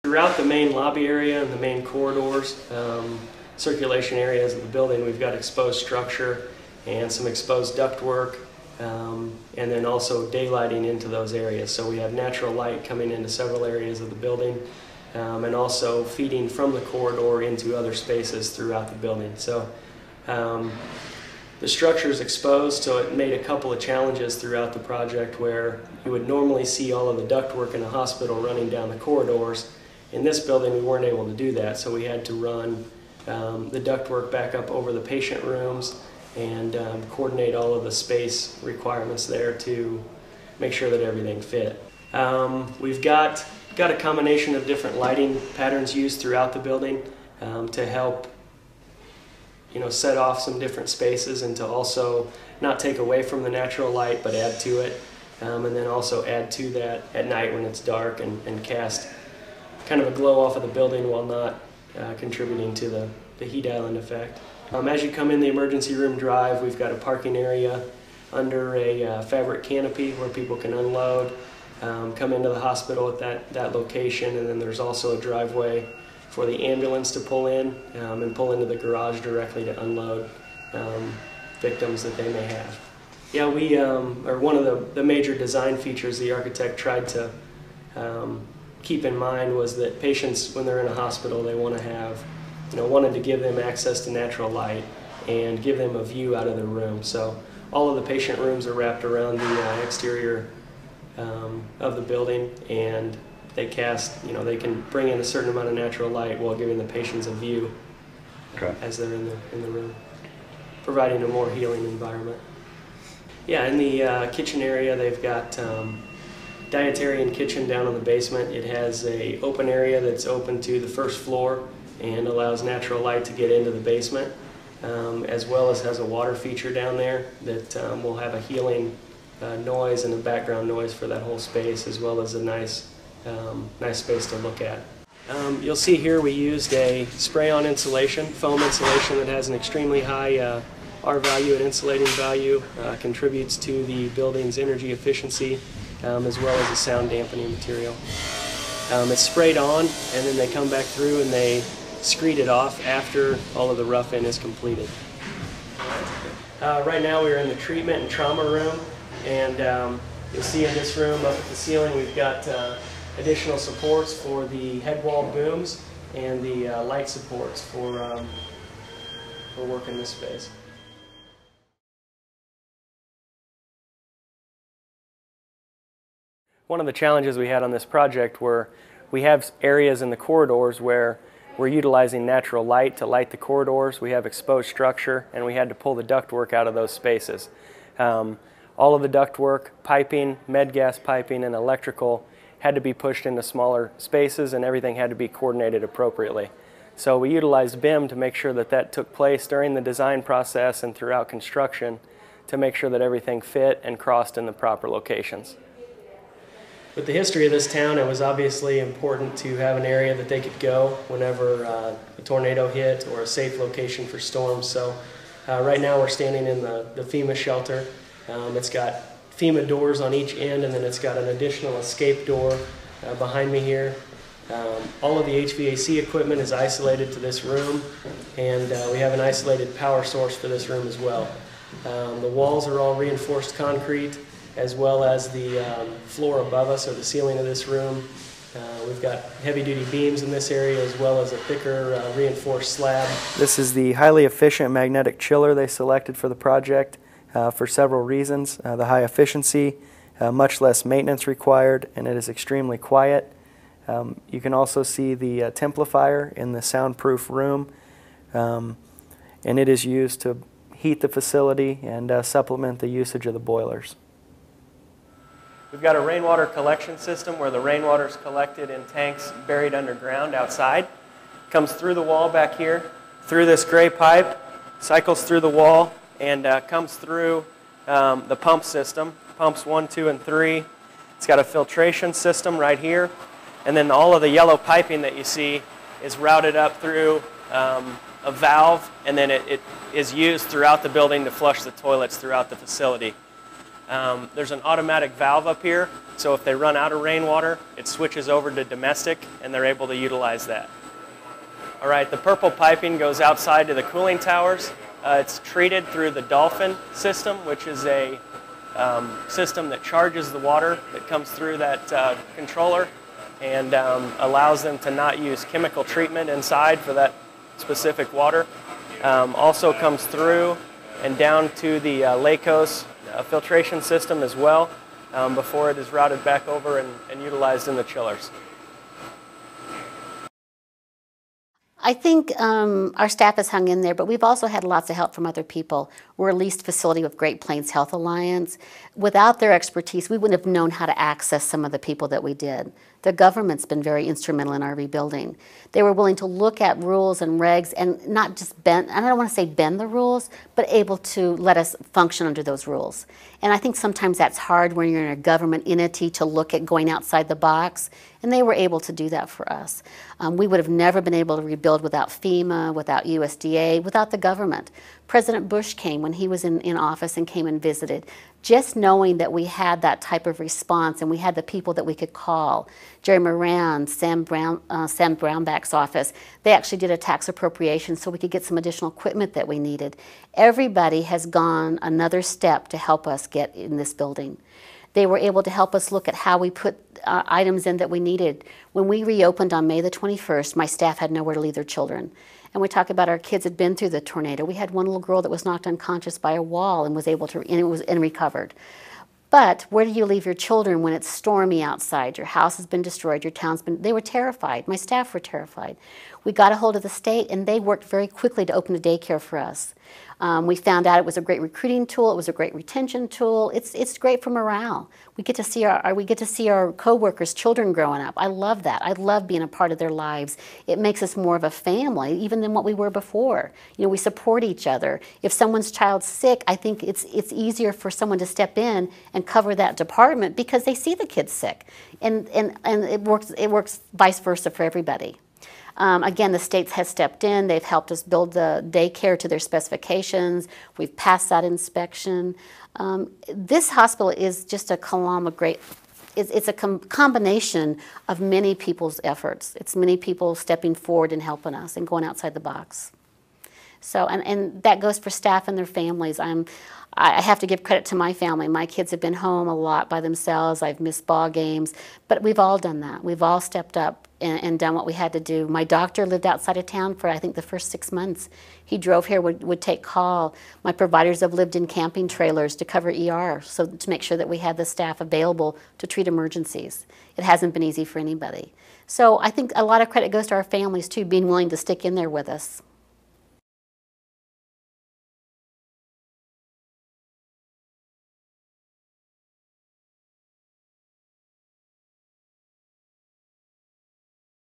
Throughout the main lobby area and the main corridors, circulation areas of the building, we've got exposed structure and some exposed ductwork, and then also daylighting into those areas. So we have natural light coming into several areas of the building, and also feeding from the corridor into other spaces throughout the building. So the structure is exposed, so it made a couple of challenges throughout the project where you would normally see all of the ductwork in a hospital running down the corridors. In this building, we weren't able to do that, so we had to run the ductwork back up over the patient rooms and coordinate all of the space requirements there to make sure that everything fit. We've got a combination of different lighting patterns used throughout the building to help set off some different spaces and to also not take away from the natural light but add to it, and then also add to that at night when it's dark and cast kind of a glow off of the building while not contributing to the heat island effect. As you come in the emergency room drive, we've got a parking area under a fabric canopy where people can unload, come into the hospital at that location, and then there's also a driveway for the ambulance to pull in and pull into the garage directly to unload victims that they may have. Yeah, we are one of the major design features the architect tried to keep in mind was that patients, when they're in a hospital, they want to have, wanted to give them access to natural light and give them a view out of their room. So all of the patient rooms are wrapped around the exterior of the building, and they cast, they can bring in a certain amount of natural light while giving the patients a view as they're in the room, providing a more healing environment. Yeah, in the kitchen area, they've got dietary and kitchen down in the basement. It has an open area that's open to the first floor and allows natural light to get into the basement, as well as has a water feature down there that will have a healing noise and a background noise for that whole space, as well as a nice space to look at. You'll see here we used a spray-on insulation, foam insulation that has an extremely high R value and insulating value, contributes to the building's energy efficiency, as well as a sound dampening material. It's sprayed on, and then they come back through and they screed it off after all of the rough-in is completed. Right now we're in the treatment and trauma room, and you'll see in this room up at the ceiling we've got additional supports for the head wall booms and the light supports for work in this space. One of the challenges we had on this project were we have areas in the corridors where we're utilizing natural light to light the corridors. We have exposed structure, and we had to pull the ductwork out of those spaces. All of the ductwork, piping, med gas piping, and electrical had to be pushed into smaller spaces, and everything had to be coordinated appropriately. So we utilized BIM to make sure that that took place during the design process and throughout construction to make sure that everything fit and crossed in the proper locations. With the history of this town, it was obviously important to have an area that they could go whenever a tornado hit or a safe location for storms. So right now we're standing in the FEMA shelter. It's got FEMA doors on each end, and then it's got an additional escape door behind me here. All of the HVAC equipment is isolated to this room, and we have an isolated power source for this room as well. The walls are all reinforced concrete, as well as the floor above us, or the ceiling of this room. We've got heavy-duty beams in this area, as well as a thicker reinforced slab. This is the highly efficient magnetic chiller they selected for the project for several reasons. The high efficiency, much less maintenance required, and it is extremely quiet. You can also see the templifier in the soundproof room, and it is used to heat the facility and supplement the usage of the boilers. We've got a rainwater collection system where the rainwater is collected in tanks buried underground outside. Comes through the wall back here, through this gray pipe, cycles through the wall, and comes through the pump system, pumps 1, 2, and 3. It's got a filtration system right here, and then all of the yellow piping that you see is routed up through a valve, and then it is used throughout the building to flush the toilets throughout the facility. There's an automatic valve up here, so if they run out of rainwater, it switches over to domestic, and they're able to utilize that. All right, the purple piping goes outside to the cooling towers. It's treated through the Dolphin system, which is a system that charges the water that comes through that controller and allows them to not use chemical treatment inside for that specific water. Also comes through and down to the Lakos filtration system as well before it is routed back over and utilized in the chillers. I think our staff has hung in there, but we've also had lots of help from other people. We're a leased facility with Great Plains Health Alliance. Without their expertise, we wouldn't have known how to access some of the people that we did. The government's been very instrumental in our rebuilding. They were willing to look at rules and regs and not just bend, I don't want to say bend the rules, but able to let us function under those rules. And I think sometimes that's hard when you're in a government entity to look at going outside the box, and they were able to do that for us. We would have never been able to rebuild without FEMA, without USDA, without the government. President Bush came when he was in office and came and visited. Just knowing that we had that type of response and we had the people that we could call, Jerry Moran, Sam Brownback's office, they actually did a tax appropriation so we could get some additional equipment that we needed. Everybody has gone another step to help us get in this building. They were able to help us look at how we put items in that we needed. When we reopened on May the 21st, my staff had nowhere to leave their children. And we talk about our kids had been through the tornado. We had one little girl that was knocked unconscious by a wall and was able to, and recovered. But where do you leave your children when it's stormy outside? Your house has been destroyed, your town's been, they were terrified. My staff were terrified. We got a hold of the state and they worked very quickly to open a daycare for us. We found out it was a great recruiting tool. It was a great retention tool. It's great for morale. We get to see our coworkers' children growing up. I love that. I love being a part of their lives. It makes us more of a family, even than what we were before. You know, we support each other. If someone's child's sick, I think it's easier for someone to step in and cover that department because they see the kids sick, and it works vice versa for everybody. Again, the states has stepped in. They've helped us build the daycare to their specifications. We've passed that inspection. This hospital is just a conglomerate. It's a combination of many people's efforts. It's many people stepping forward and helping us and going outside the box. So, and that goes for staff and their families. I have to give credit to my family. My kids have been home a lot by themselves. I've missed ball games, but we've all done that. We've all stepped up and done what we had to do. My doctor lived outside of town for, I think, the first 6 months. He drove here, would take call. My providers have lived in camping trailers to cover ER, so to make sure that we had the staff available to treat emergencies. It hasn't been easy for anybody. So I think a lot of credit goes to our families, too, being willing to stick in there with us.